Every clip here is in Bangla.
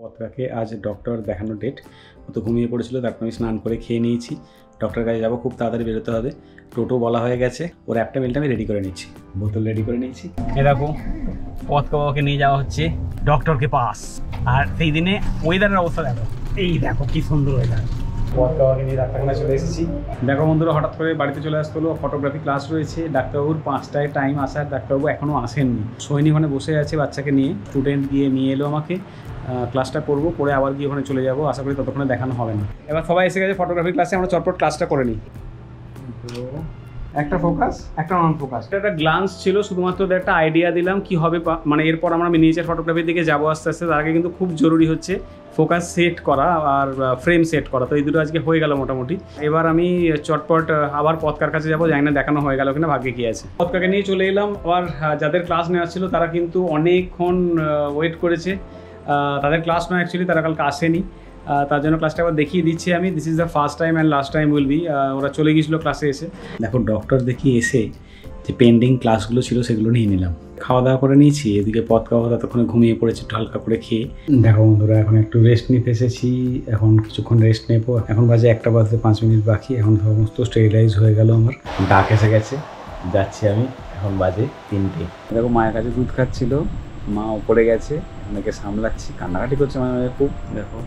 পথকাকে আজ ডক্টর দেখানোর ডেট। ও তো ঘুমিয়ে পড়েছিল, তারপর আমি স্নান করে খেয়ে নিয়েছি। ডক্টরের কাছে যাবো, খুব তাড়াতাড়ি বেরোতে হবে। টোটো বলা হয়ে গেছে, ওর একটা মিলটা আমি রেডি করে নিচ্ছি, বোতল রেডি করে নিয়েছি। এ দেখো পথকাকে নিয়ে যাওয়া হচ্ছে ডক্টরকে পাস। আর সেই দিনে ওয়েদারের অবস্থা দেখো, এই দেখো কি সুন্দর ওয়েদার। পথকাকে নিয়ে ডাক্তারখানায় চলে এসেছি। দেখো বন্ধুরা, হঠাৎ করে বাড়িতে চলে আসতে হলো। ফটোগ্রাফি ক্লাস রয়েছে, ডাক্তারবাবুর 5টায় টাইম আসার, ডাক্তারবাবু এখনও আসেননি। সোহিনী ওখানে বসে আছে বাচ্চাকে নিয়ে, স্টুডেন্ট গিয়ে নিয়ে এলো আমাকে। ক্লাসটা করবো, করে আবার গিয়ে ওখানে চলে যাবো। আশা করি ততক্ষণে দেখানো হবে না। এবার সবাই এসে গেছে ফটোগ্রাফি ক্লাসে, আমরা চটপট ক্লাসটা করে নিই। একটা ফোকাস, একটা নন ফোকাস। এটা একটা গ্লান্স ছিল, শুধুমাত্র একটা আইডিয়া দিলাম কি হবে, মানে এরপর আমরা মিনিয়েচার ফটোগ্রাফির দিকে যাবো আস্তে আস্তে। তার আগে কিন্তু খুব জরুরি হচ্ছে ফোকাস সেট করা আর ফ্রেম সেট করা। তো এই দুটো আজকে হয়ে গেল মোটামুটি। এবার আমি চটপট আবার পথকার কাছে যাবো, জানি না দেখানো হয়ে গেল কিনা, ভাগ্যে কি আছে। পথকাকে নিয়ে চলে এলাম। আবার যাদের ক্লাস নেওয়া ছিল তারা কিন্তু অনেকক্ষণ ওয়েট করেছে। তাদের ক্লাস নয়, অ্যাকচুয়ালি তারা কালকে আসেনি। তার জন্য ক্লাসটা আবার দেখিয়ে দিচ্ছি আমি। This is the first time and last time will be. ওরা চলে গিয়েছিলো ক্লাসে এসে। দেখো ডক্টর দেখিয়ে এসে যে পেন্ডিং ক্লাসগুলো ছিল সেগুলো নিয়ে নিলাম। খাওয়া দাওয়া করে নিয়েছি, এদিকে পথকাও ততক্ষণে ঘুমিয়ে পড়েছে একটু হালকা করে খেয়ে। দেখো বন্ধুরা, এখন একটু রেস্ট নিতে এসেছি। এখন কিছুক্ষণ রেস্ট নেবো। এখন বাজে 1টা বাজতে 5 মিনিট বাকি। এখন সমস্ত স্টেরিলাইজ হয়ে গেল আমার। ডাক এসে গেছে, যাচ্ছি আমি। এখন বাজে 3টে। দেখো মায়ের কাছে দুধ খাচ্ছিল, মা ওপরে গেছে, ওনাকে সামলাচ্ছি। কান্নাকাটি করছে মাঝে মাঝে খুব। দেখো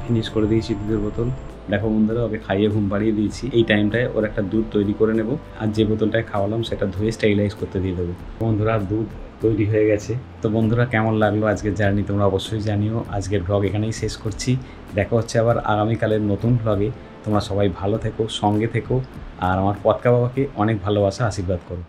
ফিনিশ করে দিয়েছি দুধের বোতল। দেখো বন্ধুরা, ওকে খাইয়ে ঘুম পাড়িয়ে দিয়েছি। এই টাইমটায় ওর একটা দুধ তৈরি করে নেব, আর যে বোতলটায় খাওয়ালাম সেটা ধুয়ে স্টেরিলাইজ করতে দিয়ে দেবো। বন্ধুরা, দুধ তৈরি হয়ে গেছে। তো বন্ধুরা, কেমন লাগলো আজকের জার্নি তোমরা অবশ্যই জানিও। আজকের ব্লগ এখানেই শেষ করছি। দেখা হচ্ছে আবার আগামীকালের নতুন ব্লগে। তোমরা সবাই ভালো থেকো, সঙ্গে থেকো, আর আমার পথকা বাবাকে অনেক ভালোবাসা, আশীর্বাদ করো।